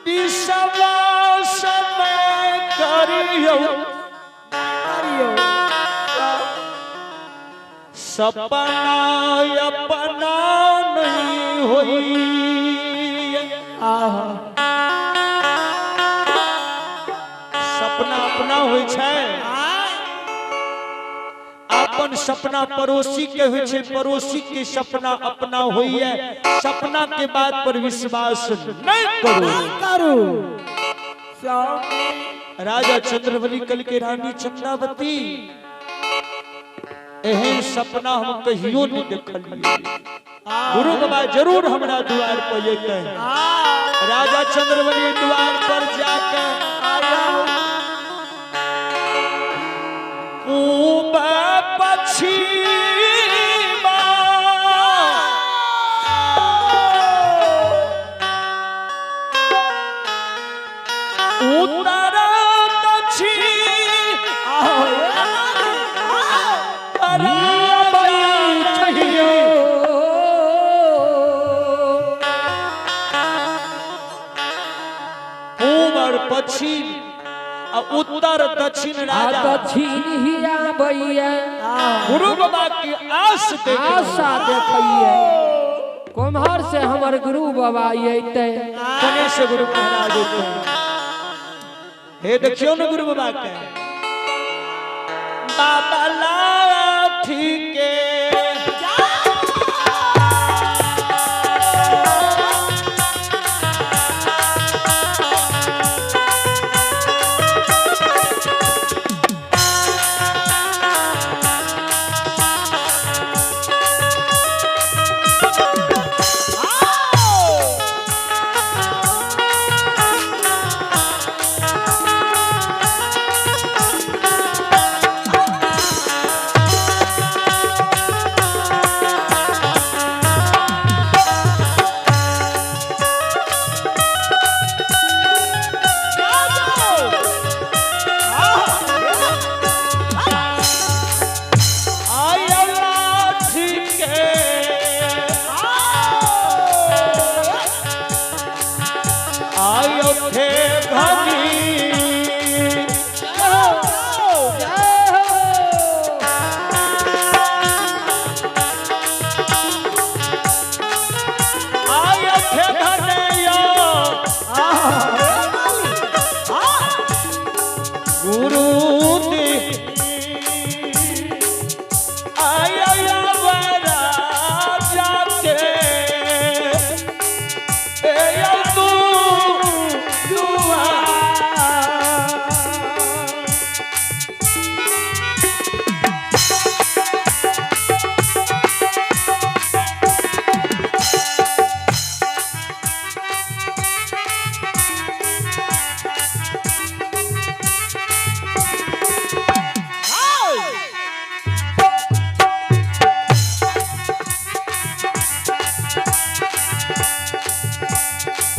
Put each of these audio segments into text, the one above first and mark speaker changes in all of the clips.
Speaker 1: विश्वास में करियो सपना अपना नहीं होई सपना अपना होय छै अपन सपना पड़ोसी के होय छै पड़ोसी के सपना अपना होइए सपना के बात पर विश्वास नहीं करो राजा चंद्रवली कल के रानी चंद्रावती एहन सपना हम कहियो नहीं देखलिए गुरु बाबा जरूर हमरा द्वार पर अइते राजा चंद्रवली द्वार पर जाके पूब पश्चिमा उत्तर दक्षिण उत्तर दक्षिण राजा
Speaker 2: दक्षिण ही आबैया
Speaker 1: गुरु बाबा की
Speaker 2: आशा देखिए कुम्हार से हमर गुरु बाबा अइते
Speaker 1: कने से गुरु महाराज अइते हे देखियो न गुरु बाबा के बाबा लाठी के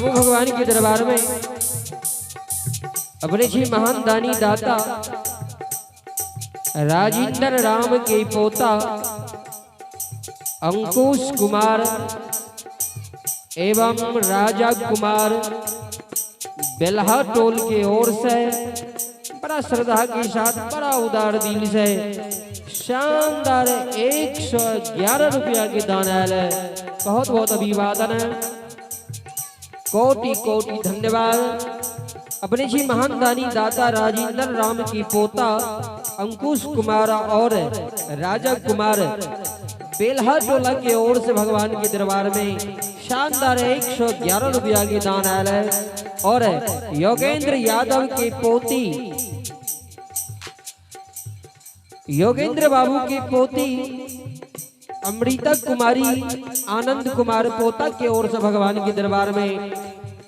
Speaker 2: भगवान के दरबार में अपने जी महान दानी दाता राजेंद्र राम के पोता अंकुश कुमार एवं राजा कुमार बेल्हा टोल के ओर से बड़ा श्रद्धा के साथ बड़ा उदार दिल से शानदार 111 रुपया के दान आए बहुत बहुत अभिवादन है कोटि कोटि धन्यवाद अपने जी महान दानी दाता राजेंद्र राम की पोता अंकुश कुमार और राजा कुमार बेल्हा टोला के ओर से भगवान के दरबार में शानदार 111 रुपया के दान आया है और योगेंद्र यादव के पोती योगेंद्र बाबू की पोती अमृता कुमारी आनंद कुमार पोता के ओर से भगवान के दरबार में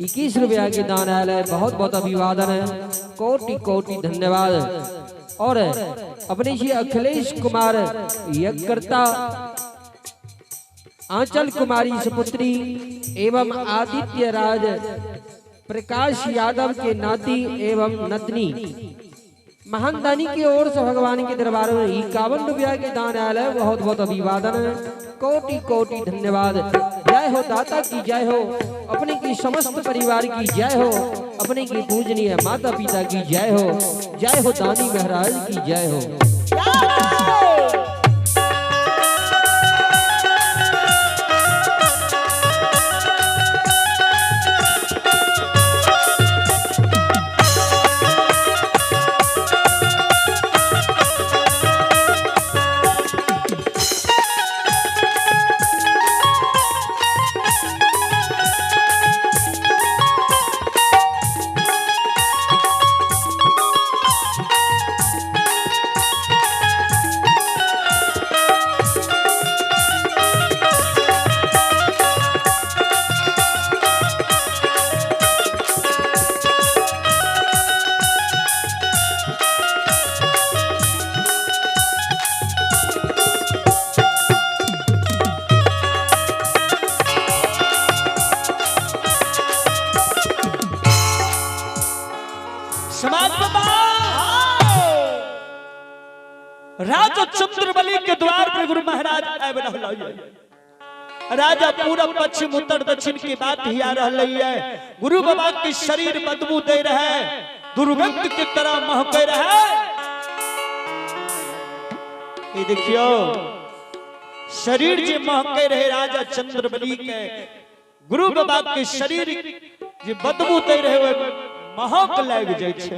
Speaker 2: 21 रुपया के दान आया है बहुत बहुत अभिवादन है कोटि कोटि धन्यवाद और अपने जी अखिलेश कुमार यज्ञकर्ता आंचल कुमारी सुपुत्री एवं आदित्य राज प्रकाश यादव के नाती एवं नतनी महान दानी की ओर से भगवान के दरबार में 51 रुपया के दान आयल है। बहुत बहुत अभिवादन है, कोटि कोटि धन्यवाद। जय हो दाता की जय हो, अपने की समस्त परिवार की जय हो, अपने की पूजनीय माता पिता की जय हो, जय हो दानी महाराज की जय हो।
Speaker 1: राजा चंद्रबली के द्वार पर गुरु महाराज आए बना। राजा पूरा पश्चिम उत्तर दक्षिण की बात ही आ रही है। गुरु बाबा के शरीर बदबू दे रहे, दुर्गंध की तरह महक रहे। ये देखियो शरीर जे महक रहे राजा चंद्रबली के, गुरु बाबा के शरीर जे बदबू दे रहे महक लग जाए छे।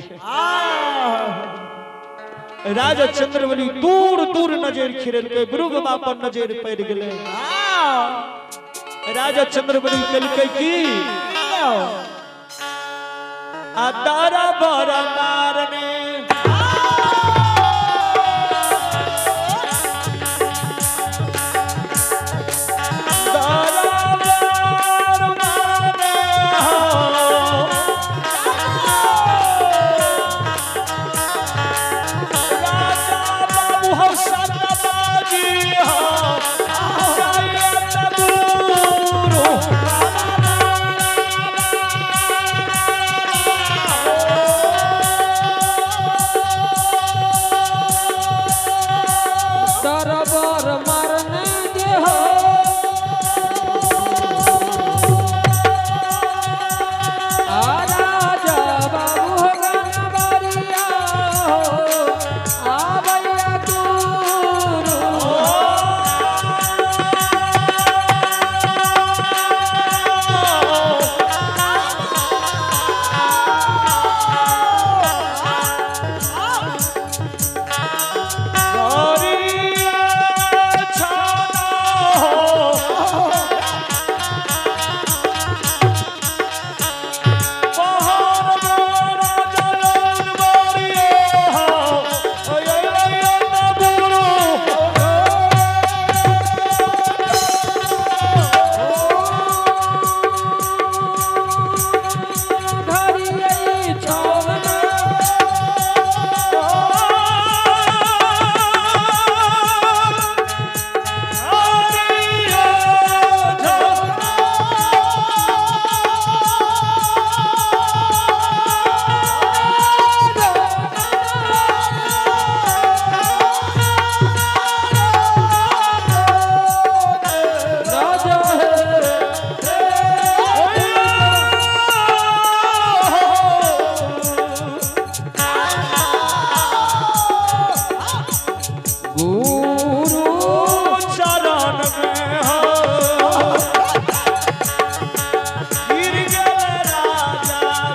Speaker 1: राजा चंद्रबली दूर दूर नजर खिरल के गुरु बाबा पर नजर पड़ गए। राजा चंद्रबली कलके की तारा बरा मारने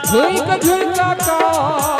Speaker 2: झुक झुक का